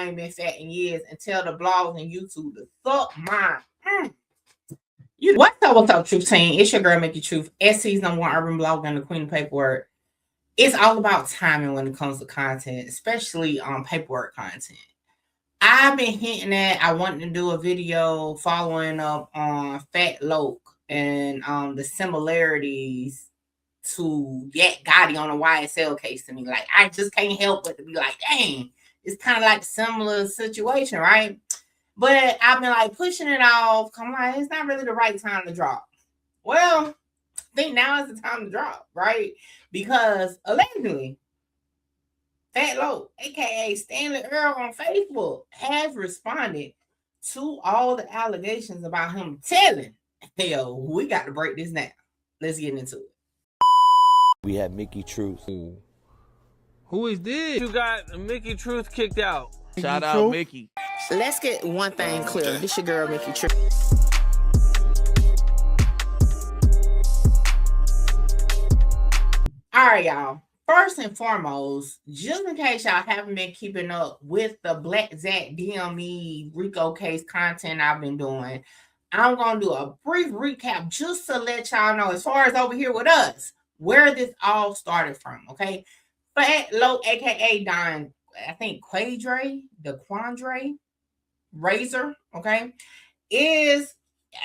ain't been fat in years and tell the blogs and YouTube to suck mine. What's up, Truth Team? It's your girl, Mickey Truth, SC's #1 urban blogger and the queen of paperwork. It's all about timing when it comes to content, especially on paperwork content. I've been hinting at I wanted to do a video following up on Fatt Locc and the similarities to Yak Gotti on the YSL case to me. Like, I just can't help but to be like, dang, it's kind of like a similar situation, right? But I've been like pushing it off. I'm like, it's not really the right time to drop. Well, I think now is the time to drop, right? Because allegedly, Fatt Locc, aka Stanley Earl on Facebook, has responded to all the allegations about him telling. Yo, we got to break this down. Let's get into it. We have Mickey Truth. Who is this? You got Mickey Truth kicked out. Shout out Mickey. Let's get one thing clear. This your girl, Mickey Truth. All right, y'all. First and foremost, just in case y'all haven't been keeping up with the Blacc Zacc DME RICO case content I've been doing, I'm going to do a brief recap just to let y'all know, as far as over here with us, where this all started from, okay? Fatt Locc, a.k.a. Don, I think Quandre Razor, okay, is,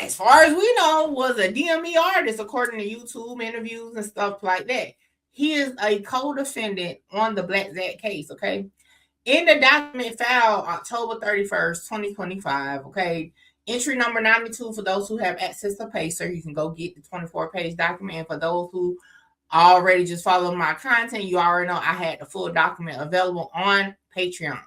as far as we know, was a DME artist according to YouTube interviews and stuff like that. He is a co-defendant on the Blacc Zacc case, okay? In the document filed October 31st, 2025, okay, entry number 92 for those who have access to Pacer. You can go get the 24-page document. And for those who already just follow my content, you already know I had the full document available on Patreon.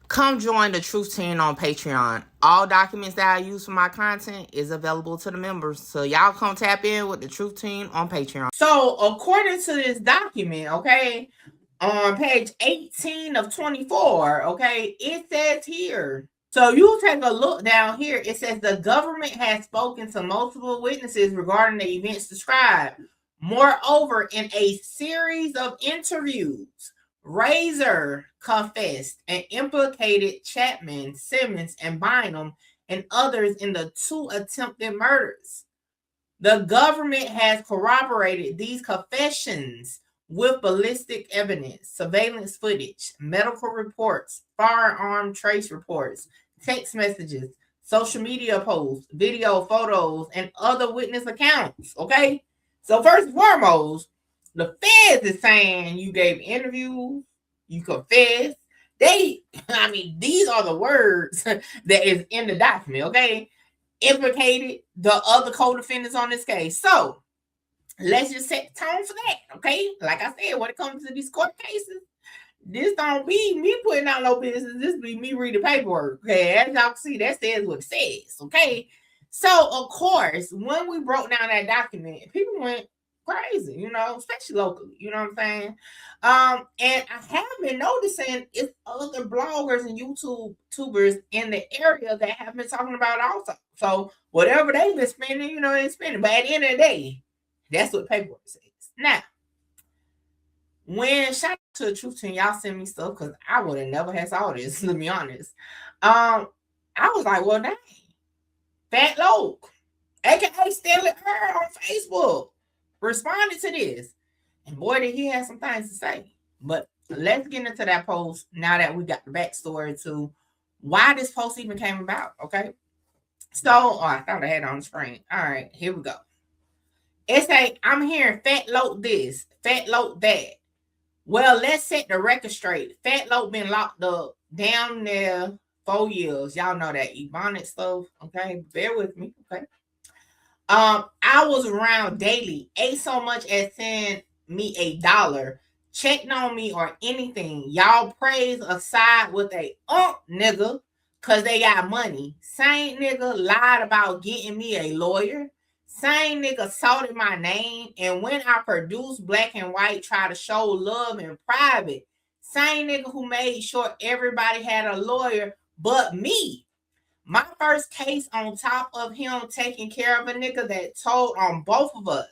Come join the Truth Team on Patreon. All documents that I use for my content is available to the members. So y'all come tap in with the Truth Team on Patreon. So according to this document, okay, on page 18 of 24, okay, it says here. So you take a look down here. It says the government has spoken to multiple witnesses regarding the events described. Moreover, in a series of interviews, Razor confessed and implicated Chapman, Simmons, and Bynum and others in the 2 attempted murders. The government has corroborated these confessions with ballistic evidence, surveillance footage, medical reports, firearm trace reports, text messages, social media posts, video, photos, and other witness accounts, okay? So first and foremost, the feds is saying you gave interviews, you confessed. These are the words that is in the document, okay? Implicated the other co-defendants on this case. So let's just set the tone for that, okay? Like I said, when it comes to these court cases, this don't be me putting out no business. This be me reading paperwork, okay? As y'all can see, that says what it says, okay? So, of course, when we broke down that document, people went crazy, you know, especially locally, you know what I'm saying? And I have been noticing it's other bloggers and YouTubers in the area that have been talking about it also. So, whatever they've been spending, you know, they're spending. But at the end of the day, that's what paperwork says. Now, when shout out to the Truth Team, y'all send me stuff because I would have never had saw this, to be honest. I was like, well, dang. Fatt Locc, aka Stanley Earl on Facebook, responded to this. And boy, did he have some things to say. But let's get into that post now that we got the backstory to why this post even came about, okay? So, I thought I had it on the screen. All right, here we go. It's like, I'm hearing Fatt Locc this, Fatt Locc that. Well, let's set the record straight. Fatt Locc been locked up down there 4 years. Y'all know that Ebonic stuff, okay? Bear with me, okay? I was around daily, ate so much as send me $1, checked on me or anything. Y'all praise aside with a nigga, cause they got money. Same nigga lied about getting me a lawyer. Same nigga salted my name, and when I produced Black and White, try to show love in private. Same nigga who made sure everybody had a lawyer but me. My first case on top of him taking care of a nigga that told on both of us.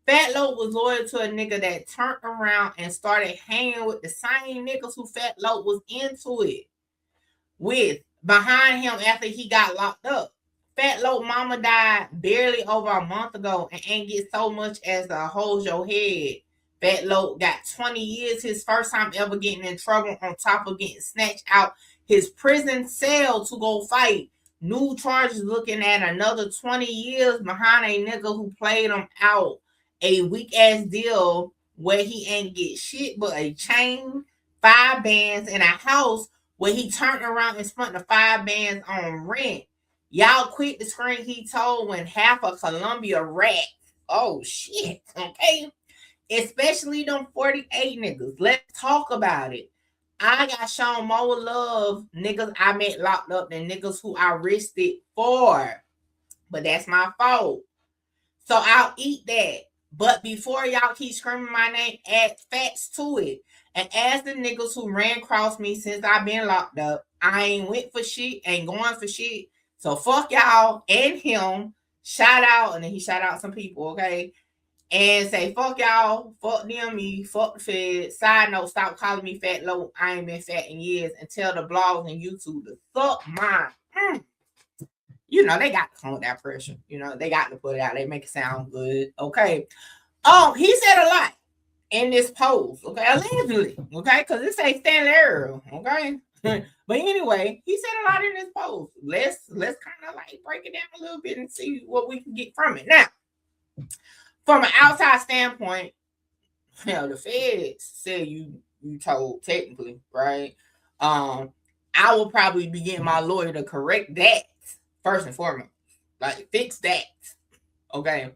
Fatt Locc was loyal to a nigga that turned around and started hanging with the same niggas who Fatt Locc was into it. with behind him after he got locked up. Fatt Locc mama died barely over a month ago and ain't get so much as a hold your head. Fatt Locc got 20 years, his first time ever getting in trouble, on top of getting snatched out his prison cell to go fight. New charges looking at another 20 years behind a nigga who played him out. A weak ass deal where he ain't get shit but a chain, 5 bands, and a house where he turned around and spent the 5 bands on rent. Y'all quit the screen, he told, when half of Columbia rat. Oh shit, okay? Especially them 48 niggas. Let's talk about it. I got shown more love niggas I met locked up than niggas who I risked it for. But that's my fault. So I'll eat that. But before y'all keep screaming my name, add facts to it. And as the niggas who ran across me since I've been locked up, I ain't went for shit, ain't going for shit. So fuck y'all and him. Shout out, and then he shout out some people, okay? And say, fuck y'all, fuck them, me, fuck the Fed. Side note, stop calling me Fatt Locc. I ain't been fat in years. And tell the blogs and YouTube to suck mine. You know, they got to come with that pressure. You know, they got to put it out. They make it sound good. Okay. He said a lot in this post. Okay. Allegedly. Okay. Because it say Stanley Earl. Okay. But anyway, he said a lot in this post. Let's kind of like break it down a little bit and see what we can get from it. Now, from an outside standpoint, the feds say you told technically, right? I will probably be getting my lawyer to correct that first and foremost. Like, fix that. Okay.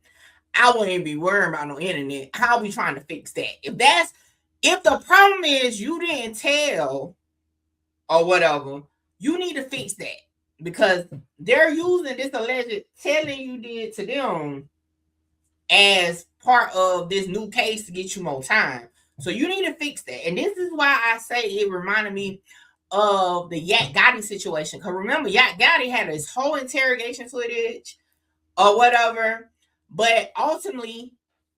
I wouldn't be worrying about no internet. I'll be trying to fix that. If the problem is you didn't tell or whatever, you need to fix that. Because they're using this alleged telling you did to them as part of this new case to get you more time. So you need to fix that. And this is why I say it reminded me of the Yak Gotti situation. Because remember, Yak Gotti had his whole interrogation footage or whatever. But ultimately,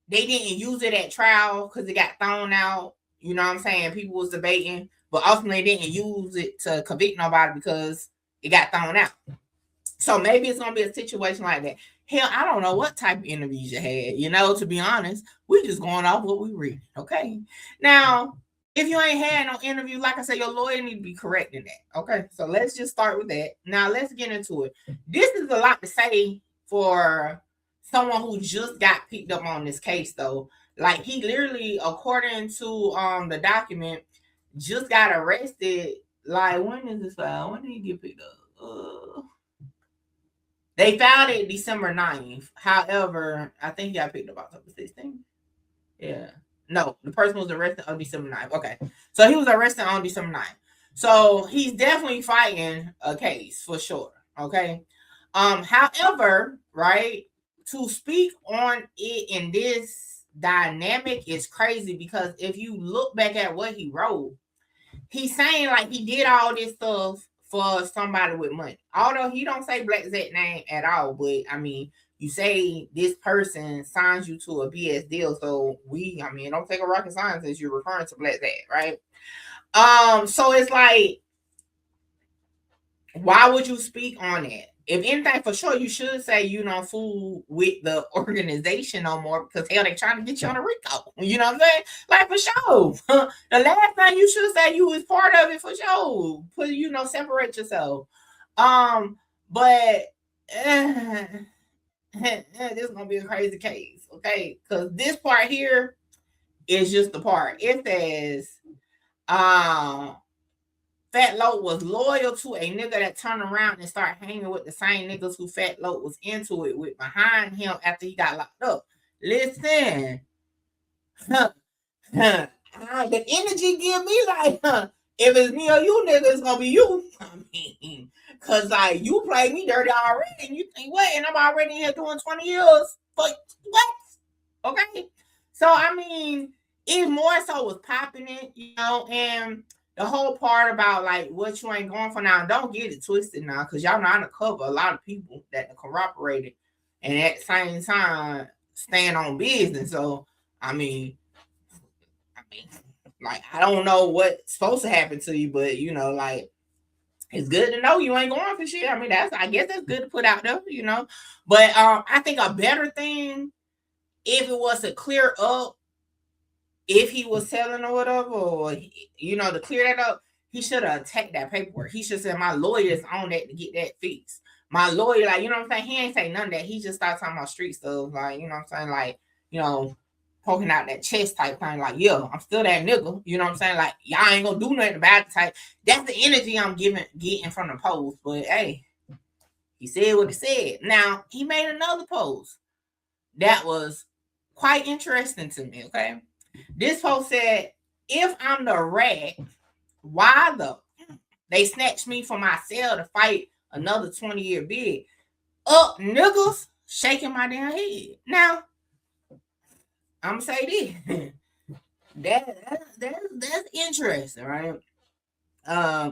they didn't use it at trial because it got thrown out. You know what I'm saying? People was debating. But ultimately, they didn't use it to convict nobody because it got thrown out. So maybe it's going to be a situation like that. Hell, I don't know what type of interviews you had. You know, to be honest, we just going off what we read. Okay. Now, if you ain't had no interview, like I said, your lawyer need to be correcting that. Okay. So let's just start with that. Now let's get into it. This is a lot to say for someone who just got picked up on this case, though. Like, he literally, according to the document, just got arrested. Like, when is this filed? When did he get picked up? They filed it December 9th. However, I think he got picked up October 16th. Yeah. No, the person was arrested on December 9th. Okay. So he was arrested on December 9th. So he's definitely fighting a case for sure. Okay. However, right, to speak on it in this dynamic is crazy because if you look back at what he wrote, he's saying like he did all this stuff for somebody with money. Although he don't say Blacc Zacc name at all, but I mean, you say this person signs you to a BS deal, so don't take a rocket scientist, you're referring to Blacc Zacc, right? So it's like, why would you speak on it? If anything, for sure, you should say you don't fool with the organization no more because hell, they trying to get you on a RICO. You know what I'm saying? Like, for sure. The last thing you should say you was part of it for sure. Separate yourself. But this is gonna be a crazy case, okay? Because this part here is just the part. It says, Fatt Locc was loyal to a nigga that turned around and started hanging with the same niggas who Fatt Locc was into it with behind him after he got locked up. Listen, the energy give me like, if it's me or you, nigga, it's gonna be you. I mean, cause like you played me dirty already, and you think what? And I'm already here doing 20 years. But what? Okay. So I mean, it more so was popping it, and the whole part about like what you ain't going for now, don't get it twisted now, because y'all know I cover a lot of people that corroborated and at the same time stand on business. So I mean, like, I don't know what's supposed to happen to you, but like it's good to know you ain't going for shit. I mean, I guess that's good to put out there, you know. But I think a better thing, if it was to clear up, if he was telling or whatever, or you know, to clear that up, he should have attacked that paperwork. He should say, my lawyer's on that to get that fixed. My lawyer, like, you know what I'm saying? He ain't say none of that. He just started talking about street stuff, like, you know what I'm saying? Like, you know, poking out that chest type thing, like, yeah, I'm still that nigga. You know what I'm saying? Like, y'all ain't gonna do nothing about it type. That's the energy I'm getting from the post. But hey, he said what he said. Now, he made another post that was quite interesting to me, okay? This post said, if I'm the rat, why they snatched me from my cell to fight another 20-year bid? Up, niggas, shaking my damn head. Now, I'm gonna say this. That's interesting, right?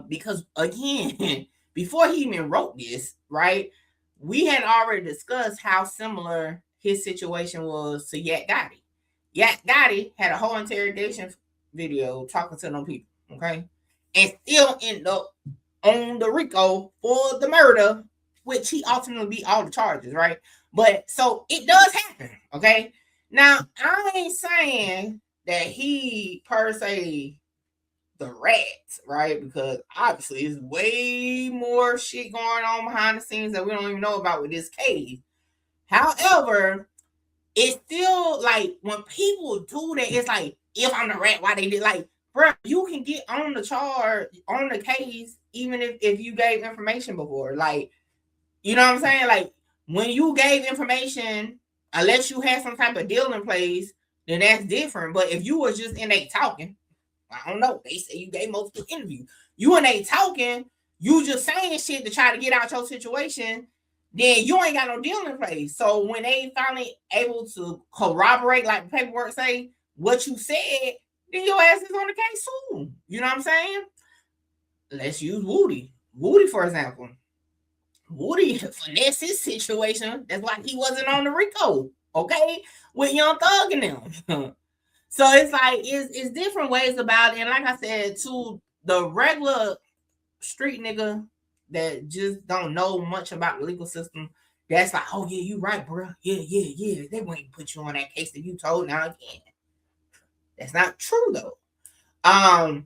Because again, before he even wrote this, right, we had already discussed how similar his situation was to Yak Gotti. Yak Gotti had a whole interrogation video talking to them people, okay, and still end up on the RICO for the murder, which he ultimately beat all the charges, right? But so it does happen, okay? Now, I ain't saying that he per se the rat, right? Because obviously there's way more shit going on behind the scenes that we don't even know about with this case. However, it's still like when people do that, it's like, if I'm the rat, why they did, like, bro, you can get on the charge, on the case, even if you gave information before. Like, you know what I'm saying? Like, when you gave information, unless you had some type of deal in place, then that's different. But if you was just in a talking, I don't know, they say you gave multiple interviews. You in a talking, you just saying shit to try to get out your situation, then you ain't got no deal in place. So when they finally able to corroborate, like the paperwork say, what you said, then your ass is on the case soon. You know what I'm saying? Let's use Woody. Woody, for example. Woody finessed his situation. That's why he wasn't on the RICO, okay? With Young Thug and them. So it's like, it's different ways about it. And like I said, to the regular street nigga that just don't know much about the legal system, that's like, oh yeah, you right, bro. Yeah. They won't put you on that case that you told now again. That's not true though. I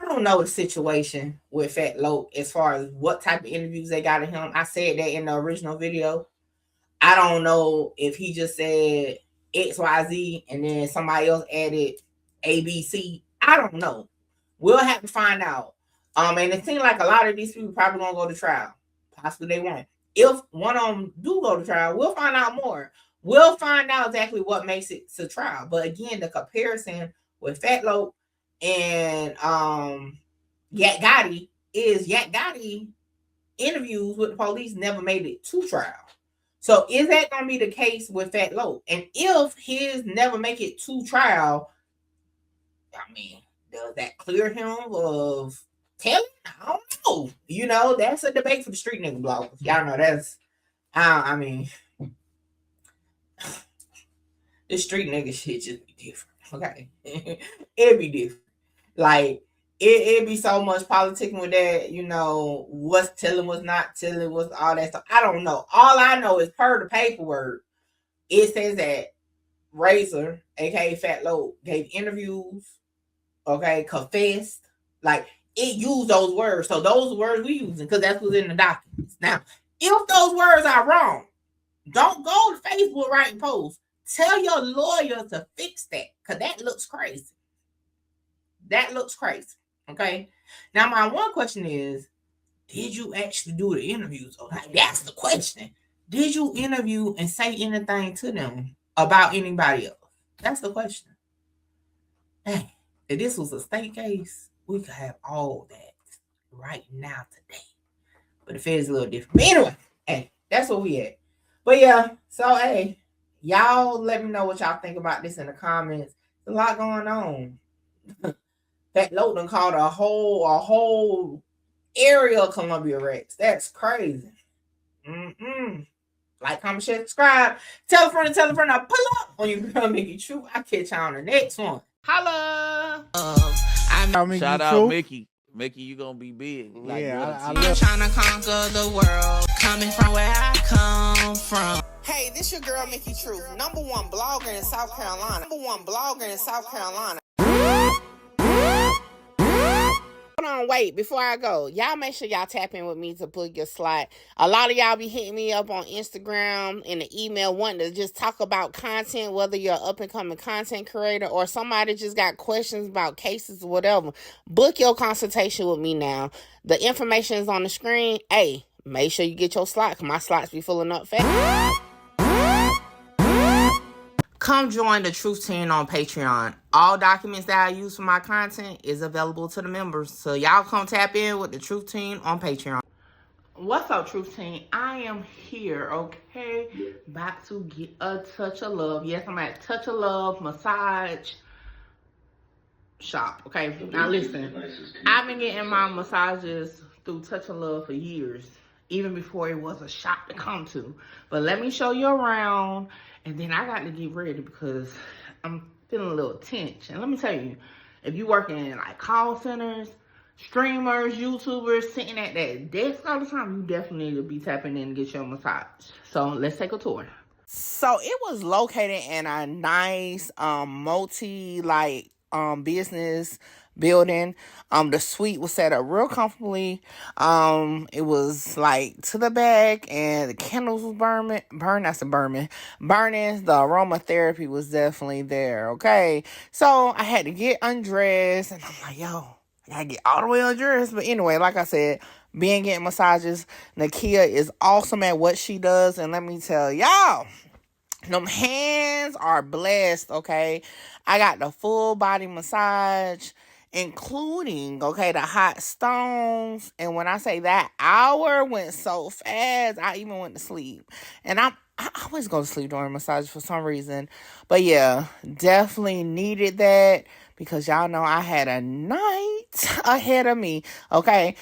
don't know the situation with Fatt Locc as far as what type of interviews they got of him. I said that in the original video. I don't know if he just said XYZ and then somebody else added ABC. I don't know. We'll have to find out. And it seems like a lot of these people probably gonna go to trial. Possibly they won't. If one of them do go to trial, we'll find out more. We'll find out exactly what makes it to trial. But again, the comparison with Fatt Locc and Yak Gotti is Yak Gotti interviews with the police never made it to trial. So is that going to be the case with Fatt Locc? And if his never make it to trial, I mean, does that clear him of telling? I don't know. You know, that's a debate for the street nigga blog. Y'all know that's, I mean, the street nigga shit just be different. Okay. It'd be different. Like, it'd be so much politicking with that, you know, what's telling, what's not telling, what's all that stuff. I don't know. All I know is per the paperwork, it says that Razor, aka Fatt Locc, gave interviews, okay, confessed. Like, it used those words. So those words we using, because that's what's in the documents. Now, if those words are wrong, don't go to Facebook writing posts. Tell your lawyer to fix that, because that looks crazy. That looks crazy. Okay. Now, my one question is, did you actually do the interviews? Okay, that's the question. Did you interview and say anything to them about anybody else? That's the question. Hey, if this was a state case, we could have all that right now today. But the Fed's a little different. But anyway, hey, that's where we at. But yeah, so hey, y'all let me know what y'all think about this in the comments. There's a lot going on. Fatt Locc done called a whole area of Columbia Rex. That's crazy. Like, comment, share, subscribe. Tell a friend, I'll pull up on your girl Mickey True. I'll catch y'all on the next one. Holla! Shout out Mickey. Mickey, you gonna be big. I'm trying to conquer the world, coming from where I come from. Hey, this your girl, Mickey Truth, #1 blogger in South Carolina. #1 blogger in South Carolina. Hold on, wait, before I go, y'all make sure y'all tap in with me to book your slot. A lot of y'all be hitting me up on Instagram and the email wanting to just talk about content, whether you're an up-and-coming content creator or somebody just got questions about cases or whatever. Book your consultation with me now. The information is on the screen. Hey, make sure you get your slot, because my slots be filling up fast. Come join the Truth Team on Patreon. All documents that I use for my content is available to the members. So y'all come tap in with the Truth Team on Patreon. What's up, Truth Team? I am here, okay? About to get a touch of love. Yes, I'm at Touch of Love Massage Shop, okay? Now listen, I've been getting my massages through Touch of Love for years, even before it was a shop to come to. But let me show you around. And then I got to get ready because I'm feeling a little tense. And let me tell you, if you work in like call centers, streamers, YouTubers, sitting at that desk all the time, you definitely need to be tapping in to get your massage. So let's take a tour. So it was located in a nice business building. The suite was set up real comfortably. It was like to the back, and the candles was burning. The aromatherapy was definitely there. Okay, so I had to get undressed, and I'm like, yo, I gotta get all the way undressed. But anyway, like I said, being getting massages, Nakia is awesome at what she does, and let me tell y'all, them hands are blessed, okay? I got the full body massage, including, okay, the hot stones. And when I say that hour went so fast, I even went to sleep. And I always go to sleep during massage for some reason. But yeah, definitely needed that because y'all know I had a night ahead of me, okay?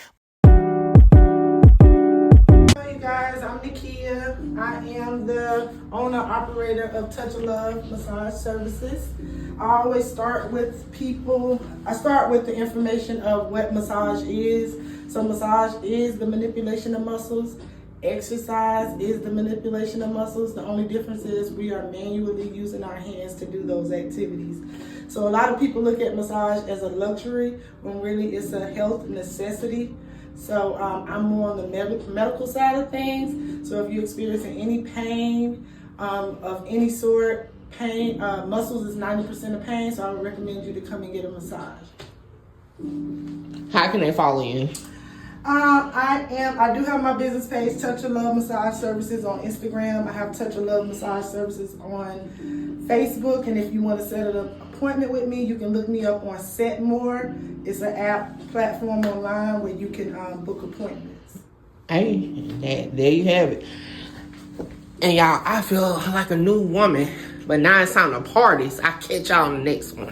Guys, I'm Nakia. I am the owner-operator of Touch of Love Massage Services. I always start with people. I start with the information of what massage is. So massage is the manipulation of muscles. Exercise is the manipulation of muscles. The only difference is we are manually using our hands to do those activities. So a lot of people look at massage as a luxury when really it's a health necessity. So I'm more on the medical side of things. So if you're experiencing any pain of any sort, muscles is 90% of pain. So I would recommend you to come and get a massage. How can they follow you? I do have my business page, Touch of Love Massage Services, on Instagram. I have Touch of Love Massage Services on Facebook. And if you want to set an appointment with me, you can look me up on Setmore. It's an app platform online where you can book appointments. Hey, there you have it. And y'all, I feel like a new woman, but now it's time to party. So I'll catch y'all in the next one.